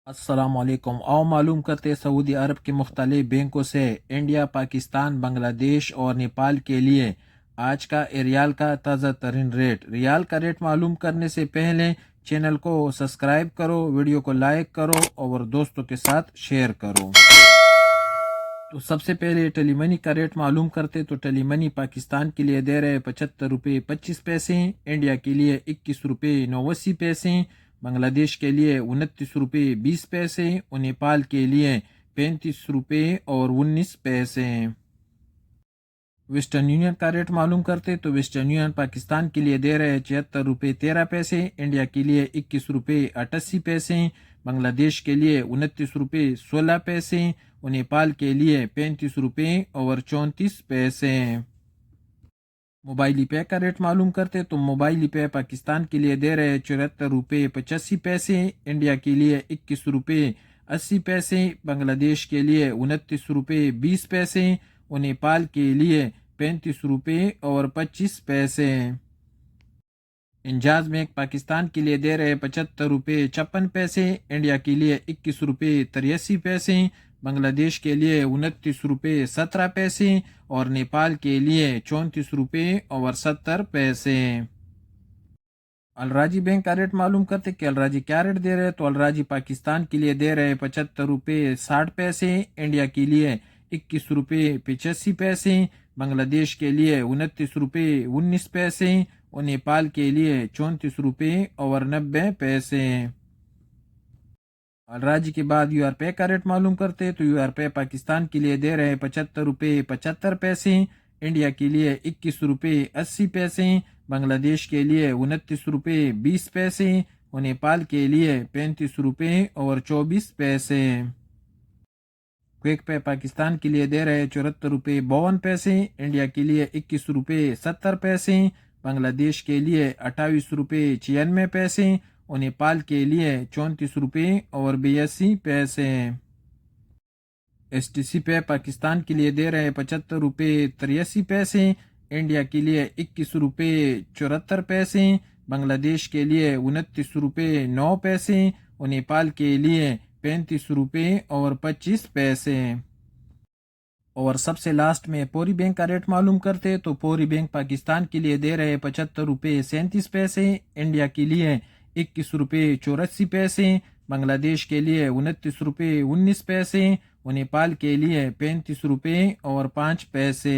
अस्सलाम वालेकुम। आओ मालूम करते सऊदी अरब के मुख्तलिफ बैंकों से इंडिया, पाकिस्तान, बांग्लादेश और नेपाल के लिए आज का रियाल का ताज़ा तरीन रेट। रियाल का रेट मालूम करने से पहले चैनल को सब्सक्राइब करो, वीडियो को लाइक करो और दोस्तों के साथ शेयर करो। तो सबसे पहले टेलीमनी का रेट मालूम करते तो टेलीमनी पाकिस्तान के लिए दे रहे 75 रुपये 25 पैसे, इंडिया के लिए 21 रुपये 89 पैसे, बांग्लादेश के लिए 29 रुपये 20 पैसे और नेपाल के लिए 35 रुपये और 19 पैसे। वेस्टर्न यूनियन का रेट मालूम करते तो वेस्टर्न यूनियन पाकिस्तान के लिए दे रहे 76 रुपये 13 पैसे, इंडिया के लिए 21 रुपये 88 पैसे, बांग्लादेश के लिए 29 रुपये 16 पैसे और नेपाल के लिए 35 रुपये और 34 पैसे। मोबाइल पे का रेट मालूम करते तो मोबाइल पे पाकिस्तान के लिए दे रहे 74 रुपये 85 पैसे, इंडिया के लिए 21 रुपये 80 पैसे, बांग्लादेश के लिए 29 रुपये 20 पैसे और नेपाल के लिए 35 रुपये और 25 पैसे। इंजाज बैंक पाकिस्तान के लिए दे रहे 75 रुपये 56 पैसे, इंडिया के लिए 21 रुपये 83 पैसे, बांग्लादेश के लिए 29 रुपये 17 पैसे और नेपाल के लिए 34 रुपये और 70 पैसे। अलराजी बैंक का रेट मालूम करते कि अलराजी क्या रेट दे रहे हैं तो अलराजी पाकिस्तान के लिए दे रहे 75 रुपये 60 पैसे, इंडिया के लिए 21 रुपये 85 पैसे, बांग्लादेश के लिए 29 रुपये 19 पैसे और नेपाल के लिए 34 रुपये और 90 पैसे। अलराजी के बाद यूआर पे का रेट मालूम करते तो यूआर पे पाकिस्तान के लिए दे रहे 75 रुपये 75 पैसे, इंडिया के लिए 21 रुपये 80 पैसे, बांग्लादेश के लिए 29 रुपये 20 पैसे और नेपाल के लिए 35 रुपये और 24 पैसे। क्विक पे पाकिस्तान के लिए दे रहे 74 रुपये 52 पैसे, इंडिया के लिए 21 रुपये 70 पैसे, बांग्लादेश के लिए 28 रुपये 96 पैसे और नेपाल के लिए 34 रुपये और 82 पैसे। एसटीसी पे पाकिस्तान के लिए दे रहे 75 रुपये 83 पैसे, इंडिया के लिए 21 रुपये 74 पैसे, बांग्लादेश के लिए 29 रुपये 9 पैसे और नेपाल के लिए 35 रुपये और 25 पैसे। और सबसे लास्ट में पोरी बैंक का रेट मालूम करते तो पोरी बैंक पाकिस्तान के लिए दे रहे 75 रुपये 37 पैसे, इंडिया के लिए 21 रुपये 84 पैसे, बांग्लादेश के लिए 29 रुपये 19 पैसे और नेपाल के लिए 35 रुपये और 5 पैसे।